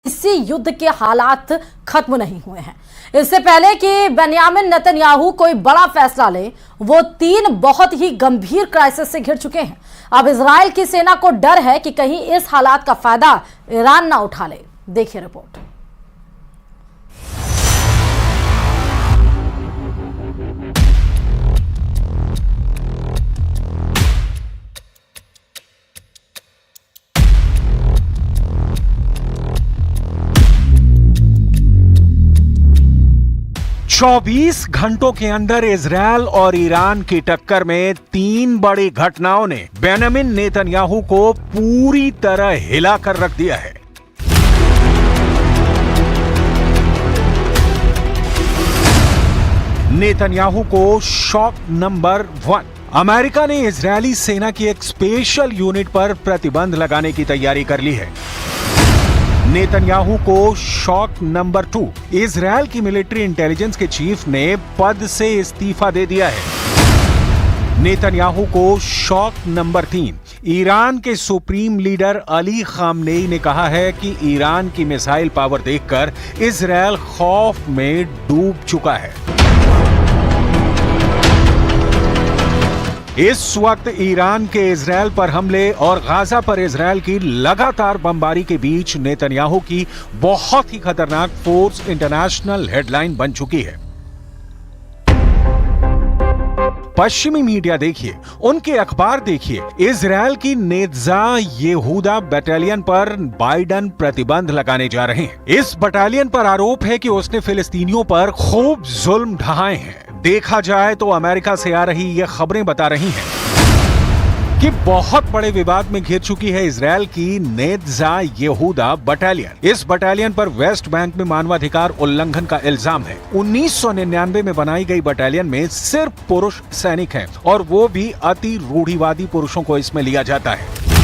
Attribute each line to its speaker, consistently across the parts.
Speaker 1: इसी युद्ध के हालात खत्म नहीं हुए हैं। इससे पहले कि बेन्यामिन नेतन्याहू कोई बड़ा फैसला ले, वो 3 बहुत ही गंभीर क्राइसिस से घिर चुके हैं। अब इजराइल की सेना को डर है कि कहीं इस हालात का फायदा ईरान ना उठा ले। देखिए रिपोर्ट।
Speaker 2: चौबीस घंटों के अंदर इजरायल और ईरान की टक्कर में 3 बड़ी घटनाओं ने बेन्यामिन नेतन्याहू को पूरी तरह हिलाकर रख दिया है। नेतन्याहू को शॉक नंबर 1। अमेरिका ने इजरायली सेना की एक स्पेशल यूनिट पर प्रतिबंध लगाने की तैयारी कर ली है। नेतन्याहू को शॉक नंबर 2। इजरायल की मिलिट्री इंटेलिजेंस के चीफ ने पद से इस्तीफा दे दिया है। नेतन्याहू को शॉक नंबर 3। ईरान के सुप्रीम लीडर अली खामनेई ने कहा है कि ईरान की मिसाइल पावर देखकर इजरायल खौफ में डूब चुका है। इस वक्त ईरान के इजरायल पर हमले और गाजा पर इजरायल की लगातार बमबारी के बीच नेतन्याहू की बहुत ही खतरनाक फोर्स इंटरनेशनल हेडलाइन बन चुकी है। पश्चिमी मीडिया देखिए, उनके अखबार देखिए, इजरायल की नेत्जा यहूदा बटालियन पर बाइडन प्रतिबंध लगाने जा रहे हैं। इस बटालियन पर आरोप है कि उसने फिलिस्तीनियों पर खूब जुल्म ढाए हैं। देखा जाए तो अमेरिका से आ रही ये खबरें बता रही हैं कि बहुत बड़े विवाद में घिर चुकी है इजरायल की नेत्जा यहूदा बटालियन। इस बटालियन पर वेस्ट बैंक में मानवाधिकार उल्लंघन का इल्जाम है। 1999 में बनाई गई बटालियन में सिर्फ पुरुष सैनिक हैं और वो भी अति रूढ़िवादी पुरुषों को इसमें लिया जाता है।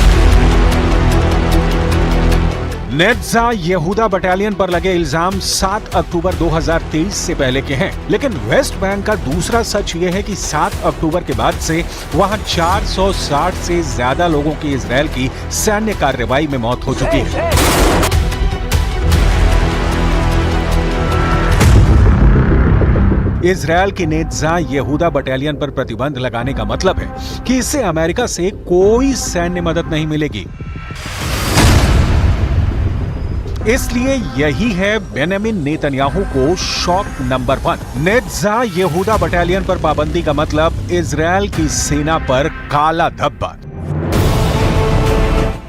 Speaker 2: नेत्जा यहूदा बटालियन पर लगे इल्जाम 7 अक्टूबर 2023 से पहले के हैं, लेकिन वेस्ट बैंक का दूसरा सच यह है कि 7 अक्टूबर के बाद से वहां 460 से ज्यादा लोगों की इजरायल की सैन्य कार्रवाई में मौत हो चुकी है। इजरायल की नेत्जा यहूदा बटालियन पर प्रतिबंध लगाने का मतलब है कि इससे अमेरिका से कोई सैन्य मदद नहीं मिलेगी। इसलिए यही है बेन्यामिन नेतन्याहू को शॉक नंबर 1। नेत्जा यहूदा बटालियन पर पाबंदी का मतलब इजरायल की सेना पर काला धब्बा।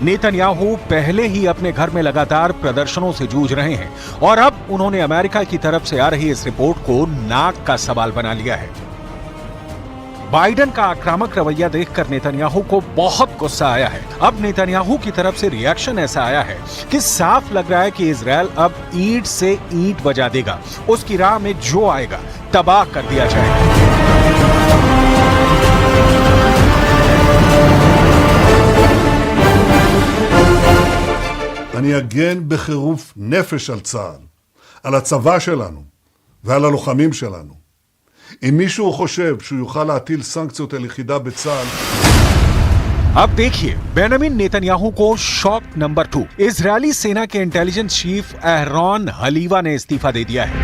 Speaker 2: नेतन्याहू पहले ही अपने घर में लगातार प्रदर्शनों से जूझ रहे हैं और अब उन्होंने अमेरिका की तरफ से आ रही इस रिपोर्ट को नाक का सवाल बना लिया है। बाइडन का आक्रामक रवैया देखकर नेतन्याहू को बहुत गुस्सा आया है। अब नेतन्याहू की तरफ से रिएक्शन ऐसा आया है कि साफ लग रहा है कि इजरायल अब ईंट से ईंट बजा देगा। उसकी राह में जो आएगा तबाह कर दिया जाएगा।
Speaker 3: אני אגן בחירוף נפש על צה"ל, על הצבא שלנו ועל הלוחמים שלנו. אם מישהו חושב שהוא יוכל להטיל סנקציות על יחידה בצה"ל,
Speaker 2: अब देखिए, बेन्यामिन नेतन्याहू को शॉक नंबर 2। इजरायली सेना के इंटेलिजेंस चीफ एहरॉन हलीवा ने इस्तीफा दे दिया है।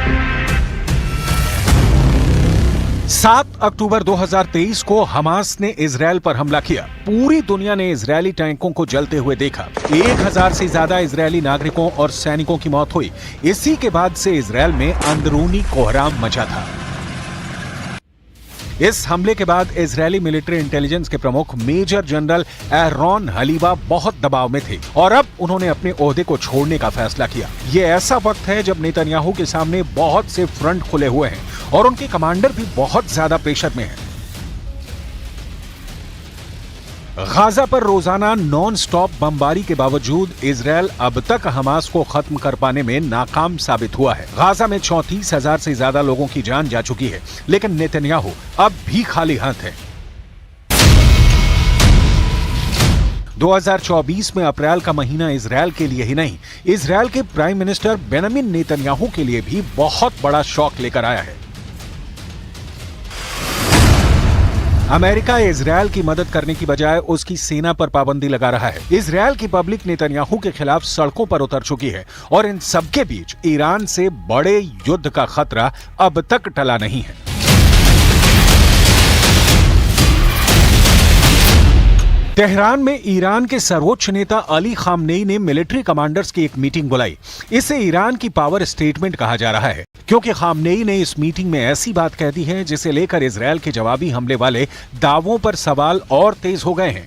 Speaker 2: 7 अक्टूबर 2023 को हमास ने इजरायल पर हमला किया। पूरी दुनिया ने इजरायली टैंकों को जलते हुए देखा। 1000 से ज्यादा इजरायली नागरिकों और सैनिकों की मौत हुई। इसी के बाद से इजरायल में अंदरूनी कोहराम मचा था। इस हमले के बाद इजरायली मिलिट्री इंटेलिजेंस के प्रमुख मेजर जनरल एहरॉन हलीवा बहुत दबाव में थे और अब उन्होंने अपने ओहदे को छोड़ने का फैसला किया। ये ऐसा वक्त है जब नेतन्याहू के सामने बहुत से फ्रंट खुले हुए हैं और उनके कमांडर भी बहुत ज्यादा प्रेशर में हैं। गाजा पर रोजाना नॉन स्टॉप बमबारी के बावजूद इजरायल अब तक हमास को खत्म कर पाने में नाकाम साबित हुआ है। गाजा में 34,000 से ज्यादा लोगों की जान जा चुकी है, लेकिन नेतन्याहू अब भी खाली हाथ है। 2024 में अप्रैल का महीना इजरायल के लिए ही नहीं, इजरायल के प्राइम मिनिस्टर बेन्यामिन नेतन्याहू के लिए भी बहुत बड़ा शॉक लेकर आया है। अमेरिका इजरायल की मदद करने की बजाय उसकी सेना पर पाबंदी लगा रहा है। इजरायल की पब्लिक नेतन्याहू के खिलाफ सड़कों पर उतर चुकी है और इन सबके बीच ईरान से बड़े युद्ध का खतरा अब तक टला नहीं है। तेहरान में ईरान के सर्वोच्च नेता अली खामनेई ने मिलिट्री कमांडर्स की एक मीटिंग बुलाई। इसे ईरान की पावर स्टेटमेंट कहा जा रहा है, क्योंकि खामनेई ने इस मीटिंग में ऐसी बात कह दी है जिसे लेकर इजरायल के जवाबी हमले वाले दावों पर सवाल और तेज हो गए हैं।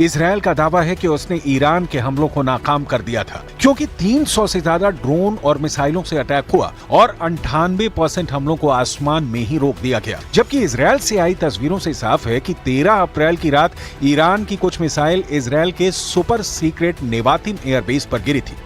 Speaker 2: इजरायल का दावा है कि उसने ईरान के हमलों को नाकाम कर दिया था, क्योंकि 300 से ज्यादा ड्रोन और मिसाइलों से अटैक हुआ और 98% हमलों को आसमान में ही रोक दिया गया। जबकि इजरायल से आई तस्वीरों से साफ है कि 13 अप्रैल की रात ईरान की कुछ मिसाइल इजरायल के सुपर सीक्रेट नेवातिम एयरबेस पर गिरी थी।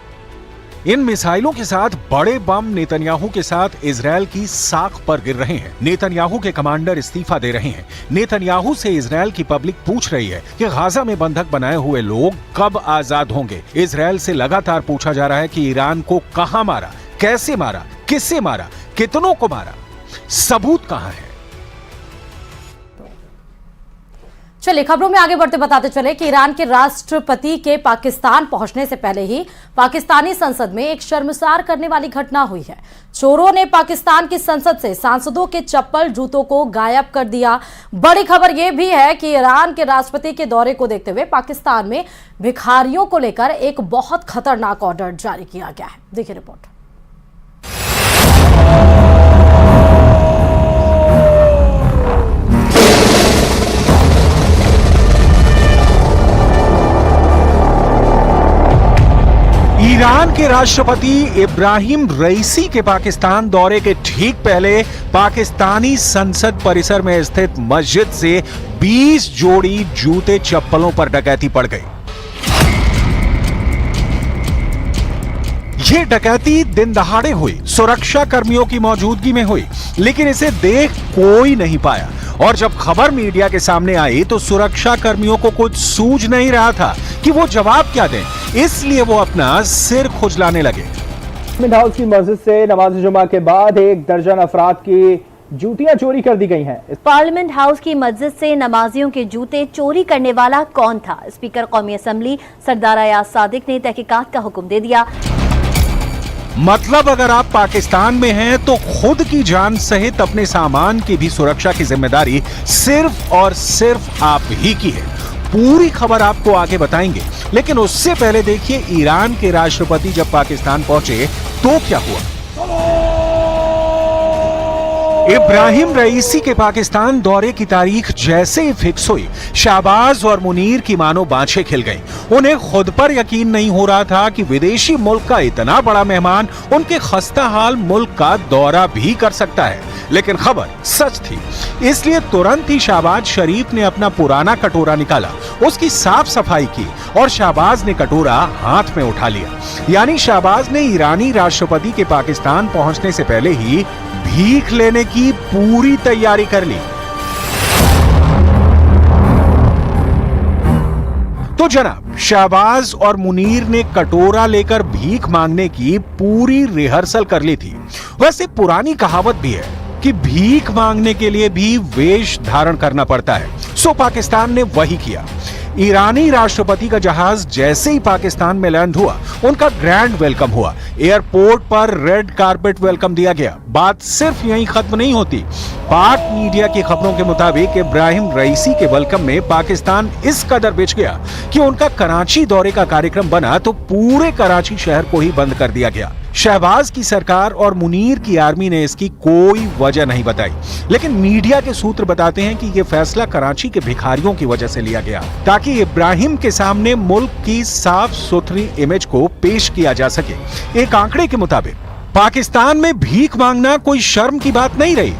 Speaker 2: इन मिसाइलों के साथ बड़े बम नेतन्याहू के साथ इजरायल की साख पर गिर रहे हैं। नेतन्याहू के कमांडर इस्तीफा दे रहे हैं। नेतन्याहू से इजरायल की पब्लिक पूछ रही है कि गाजा में बंधक बनाए हुए लोग कब आजाद होंगे। इजरायल से लगातार पूछा जा रहा है कि ईरान को कहां मारा, कैसे मारा, किससे मारा, कितनों को मारा, सबूत कहां है।
Speaker 1: चलिए खबरों में आगे बढ़ते बताते चले कि ईरान के राष्ट्रपति के पाकिस्तान पहुंचने से पहले ही पाकिस्तानी संसद में एक शर्मसार करने वाली घटना हुई है। चोरों ने पाकिस्तान की संसद से सांसदों के चप्पल जूतों को गायब कर दिया। बड़ी खबर यह भी है कि ईरान के राष्ट्रपति के दौरे को देखते हुए पाकिस्तान में भिखारियों को लेकर एक बहुत खतरनाक ऑर्डर जारी किया गया है। देखिए रिपोर्ट।
Speaker 2: ईरान के राष्ट्रपति इब्राहिम रईसी के पाकिस्तान दौरे के ठीक पहले पाकिस्तानी संसद परिसर में स्थित मस्जिद से 20 जोड़ी जूते चप्पलों पर डकैती पड़ गई। ये डकैती दिन दहाड़े हुई, सुरक्षा कर्मियों की मौजूदगी में हुई, लेकिन इसे देख कोई नहीं पाया और जब खबर मीडिया के सामने आई तो सुरक्षा कर्मियों को कुछ सूझ नहीं रहा था कि वो जवाब क्या दें, इसलिए वो अपना सिर खुजलाने लगे।
Speaker 4: पार्लियामेंट हाउस की मस्जिद से नमाज जुमा के बाद 1 दर्जन अफराद की जूतियां चोरी कर दी गई हैं।
Speaker 5: पार्लियामेंट हाउस की मस्जिद से नमाजियों के जूते चोरी करने वाला कौन था? स्पीकर कौमी असम्बली सरदार अयाज सादिक ने तहकीकात का हुक्म दे दिया।
Speaker 2: मतलब अगर आप पाकिस्तान में हैं तो खुद की जान सहित अपने सामान की भी सुरक्षा की जिम्मेदारी सिर्फ और सिर्फ आप ही की है। पूरी खबर आपको आगे बताएंगे, लेकिन उससे पहले देखिए ईरान के राष्ट्रपति जब पाकिस्तान पहुंचे तो क्या हुआ। इब्राहिम रईसी के पाकिस्तान दौरे की तारीख जैसे ही फिक्स हुई, शाहबाज और मुनीर की मानो बाँछें खिल गईं। उन्हें खुद पर यकीन नहीं हो रहा था कि विदेशी मुल्क का इतना बड़ा मेहमान उनके खस्ता हाल मुल्क का दौरा भी कर सकता है। लेकिन खबर सच थी, इसलिए तुरंत ही शाहबाज शरीफ ने अपना पुराना कटोरा निकाला, उसकी साफ सफाई की और शाहबाज ने कटोरा हाथ में उठा लिया। यानी शाहबाज ने ईरानी राष्ट्रपति के पाकिस्तान पहुंचने से पहले ही भीख लेने की पूरी तैयारी कर ली। तो जनाब, शाहबाज और मुनीर ने कटोरा लेकर भीख मांगने की पूरी रिहर्सल कर ली थी। वैसे पुरानी कहावत भी है कि भीख मांगने के लिए भी वेश धारण करना पड़ता है। सो पाकिस्तान ने वही किया। ईरानी राष्ट्रपति का जहाज जैसे ही पाकिस्तान में लैंड हुआ, उनका ग्रैंड वेलकम हुआ। एयरपोर्ट पर रेड कारपेट वेलकम दिया गया। बात सिर्फ यहीं खत्म नहीं होती। पाक मीडिया की खबरों के मुताबिक इब्राहिम रईसी के वेलकम में पाकिस्तान इस कदर बिछ गया कि उनका कराची दौरे का कार्यक्रम बना तो पूरे कराची शहर को ही बंद कर दिया गया। शहबाज की सरकार और मुनीर की आर्मी ने इसकी कोई वजह नहीं बताई, लेकिन मीडिया के सूत्र बताते हैं कि यह फैसला कराची के भिखारियों की वजह से लिया गया, ताकि इब्राहिम के सामने मुल्क की साफ सुथरी इमेज को पेश किया जा सके। एक आंकड़े के मुताबिक पाकिस्तान में भीख मांगना कोई शर्म की बात नहीं रही,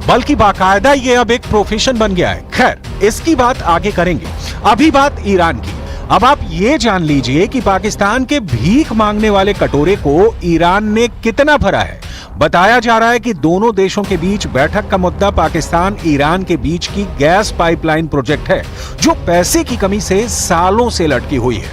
Speaker 2: बल्कि बाकायदा ये अब एक प्रोफेशन बन गया है। खैर, इसकी बात आगे करेंगे। अभी बात ईरान की। अब आप ये जान लीजिए कि पाकिस्तान के भीख मांगने वाले कटोरे को ईरान ने कितना भरा है। बताया जा रहा है कि दोनों देशों के बीच बैठक का मुद्दा पाकिस्तान ईरान के बीच की गैस पाइपलाइन प्रोजेक्ट है, जो पैसे की कमी से सालों से लटकी हुई है।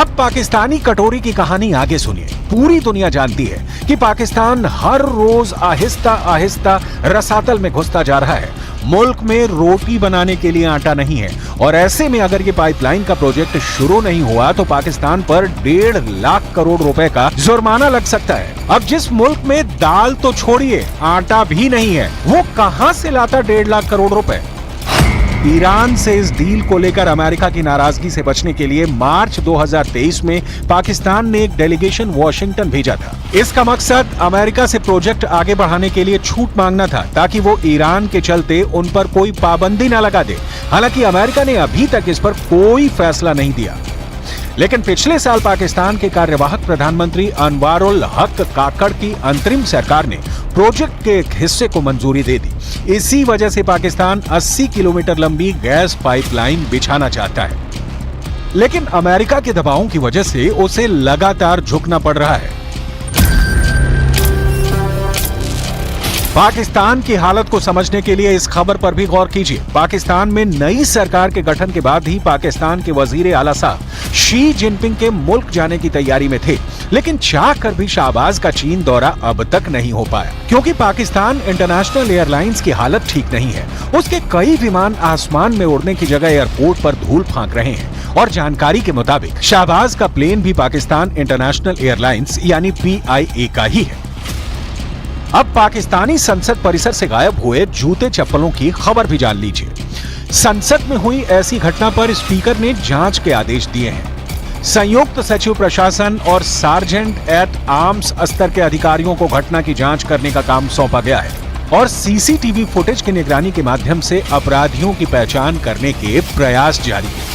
Speaker 2: अब पाकिस्तानी कटोरी की कहानी आगे सुनिए। पूरी दुनिया जानती है कि पाकिस्तान हर रोज आहिस्ता आहिस्ता रसातल में घुसता जा रहा है। मुल्क में रोटी बनाने के लिए आटा नहीं है और ऐसे में अगर ये पाइपलाइन का प्रोजेक्ट शुरू नहीं हुआ तो पाकिस्तान पर 1.5 लाख करोड़ रुपए का जुर्माना लग सकता है। अब जिस मुल्क में दाल तो छोड़िए आटा भी नहीं है, वो कहां से लाता 1.5 लाख करोड़ रुपए? ईरान से इस डील को लेकर अमेरिका की नाराजगी से बचने के लिए मार्च 2023 में पाकिस्तान ने एक डेलीगेशन वॉशिंगटन भेजा था। इसका मकसद अमेरिका से प्रोजेक्ट आगे बढ़ाने के लिए छूट मांगना था, ताकि वो ईरान के चलते उन पर कोई पाबंदी न लगा दे। हालांकि अमेरिका ने अभी तक इस पर कोई फैसला नहीं दिया। लेकिन पिछले साल पाकिस्तान के कार्यवाहक प्रधानमंत्री अनवारुल हक काकड़ की अंतरिम सरकार ने प्रोजेक्ट के एक हिस्से को मंजूरी दे दी। इसी वजह से पाकिस्तान 80 किलोमीटर लंबी गैस पाइपलाइन बिछाना चाहता है, लेकिन अमेरिका के दबावों की वजह से उसे लगातार झुकना पड़ रहा है। पाकिस्तान की हालत को समझने के लिए इस खबर पर भी गौर कीजिए। पाकिस्तान में नई सरकार के गठन के बाद ही पाकिस्तान के वजीर आला साहब शी जिनपिंग के मुल्क जाने की तैयारी में थे, लेकिन चाह कर भी शाहबाज का चीन दौरा अब तक नहीं हो पाया, क्योंकि पाकिस्तान इंटरनेशनल एयरलाइंस की हालत ठीक नहीं है। उसके कई विमान आसमान में उड़ने की जगह एयरपोर्ट पर धूल फांक रहे हैं और जानकारी के मुताबिक शाहबाज का प्लेन भी पाकिस्तान इंटरनेशनल एयरलाइंस यानी PIA का ही है। अब पाकिस्तानी संसद परिसर से गायब हुए जूते चप्पलों की खबर भी जान लीजिए। संसद में हुई ऐसी घटना पर स्पीकर ने जांच के आदेश दिए हैं। संयुक्त सचिव प्रशासन और सार्जेंट एट आर्म्स स्तर के अधिकारियों को घटना की जांच करने का काम सौंपा गया है और CCTV फुटेज की निगरानी के माध्यम से अपराधियों की पहचान करने के प्रयास जारी है।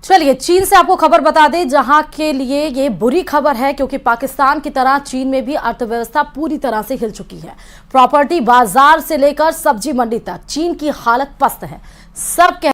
Speaker 1: चलिए चीन से आपको खबर बता दें, जहां के लिए ये बुरी खबर है, क्योंकि पाकिस्तान की तरह चीन में भी अर्थव्यवस्था पूरी तरह से हिल चुकी है। प्रॉपर्टी बाजार से लेकर सब्जी मंडी तक चीन की हालत पस्त है। सब